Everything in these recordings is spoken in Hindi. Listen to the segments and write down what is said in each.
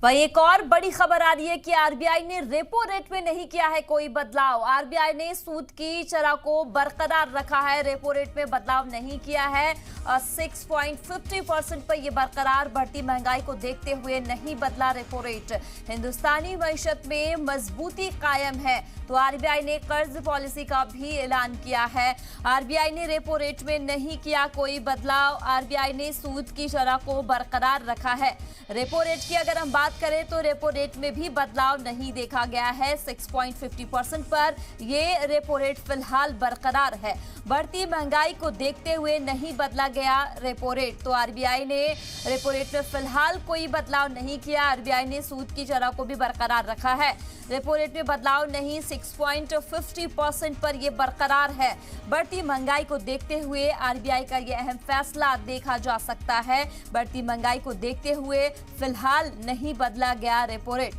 वही एक और बड़ी खबर आ रही है कि आरबीआई ने रेपो रेट में नहीं किया है कोई बदलाव। आरबीआई ने सूद की दर को बरकरार रखा है, रेपो रेट में बदलाव नहीं किया है। 6.50% पर यह बरकरार, बढ़ती महंगाई को देखते हुए नहीं बदला रेपो रेट। हिंदुस्तानी मईशत में मजबूती कायम है, तो आरबीआई ने कर्ज पॉलिसी का भी ऐलान किया है। आरबीआई ने रेपो रेट में नहीं किया कोई बदलाव, आरबीआई ने सूद की दर को बरकरार रखा है। रेपो रेट की अगर हम बात करें तो रेपो रेट में भी बदलाव नहीं देखा गया है। 6.50% पर यह रेपो रेट फिलहाल बरकरार है। बढ़ती महंगाई को देखते हुए नहीं बदला गया रेपो रेट, तो आरबीआई ने रेपो रेट में फिलहाल कोई बदलाव नहीं किया। आरबीआई ने सूद की दर को भी बरकरार रखा है। रेपो रेट में बदलाव नहीं, 6.50% पर यह बरकरार है। बढ़ती महंगाई को देखते हुए आरबीआई का यह अहम फैसला देखा जा सकता है। बढ़ती महंगाई को देखते हुए फिलहाल नहीं बदला गया रेपो रेट।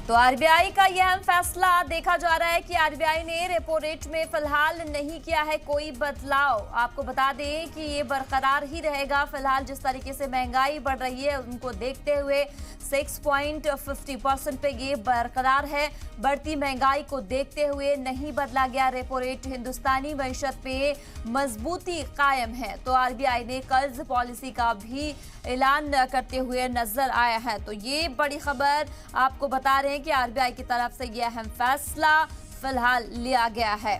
तो आरबीआई का यह अहम फैसला देखा जा रहा है कि आरबीआई ने रेपो रेट में फिलहाल नहीं किया है कोई बदलाव। आपको बता दें कि ये बरकरार ही रहेगा। फिलहाल जिस तरीके से महंगाई बढ़ रही है उनको देखते हुए 6.50% पे ये बरकरार है। बढ़ती महंगाई को देखते हुए नहीं बदला गया रेपो रेट। हिंदुस्तानी मईशत में मजबूती कायम है, तो आरबीआई ने कर्ज पॉलिसी का भी ऐलान करते हुए नजर आया है। तो ये बड़ी खबर आपको बता रहे हैं कि आरबीआई की तरफ से यह अहम फैसला फिलहाल लिया गया है।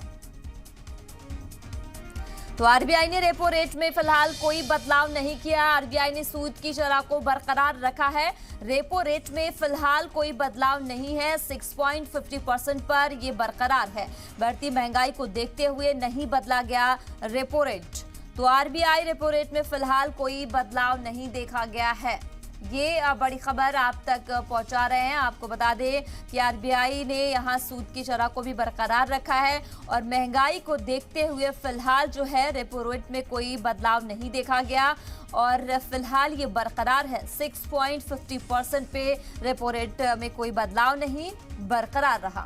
तो आरबीआई ने रेपो रेट में फिलहाल कोई बदलाव नहीं किया। आरबीआई ने सूद की दर को बरकरार रखा है। रेपो रेट में फिलहाल कोई बदलाव नहीं है। 6.50% पर यह बरकरार है। बढ़ती महंगाई को देखते हुए नहीं बदला गया रेपो रेट, तो आरबीआई रेपो रेट में फिलहाल कोई बदलाव नहीं देखा गया है। ये बड़ी खबर आप तक पहुंचा रहे हैं। आपको बता दें कि आरबीआई ने यहां सूद की दर को भी बरकरार रखा है और महंगाई को देखते हुए फिलहाल जो है रेपो रेट में कोई बदलाव नहीं देखा गया और फिलहाल ये बरकरार है। 6.50% पे रेपो रेट में कोई बदलाव नहीं, बरकरार रहा।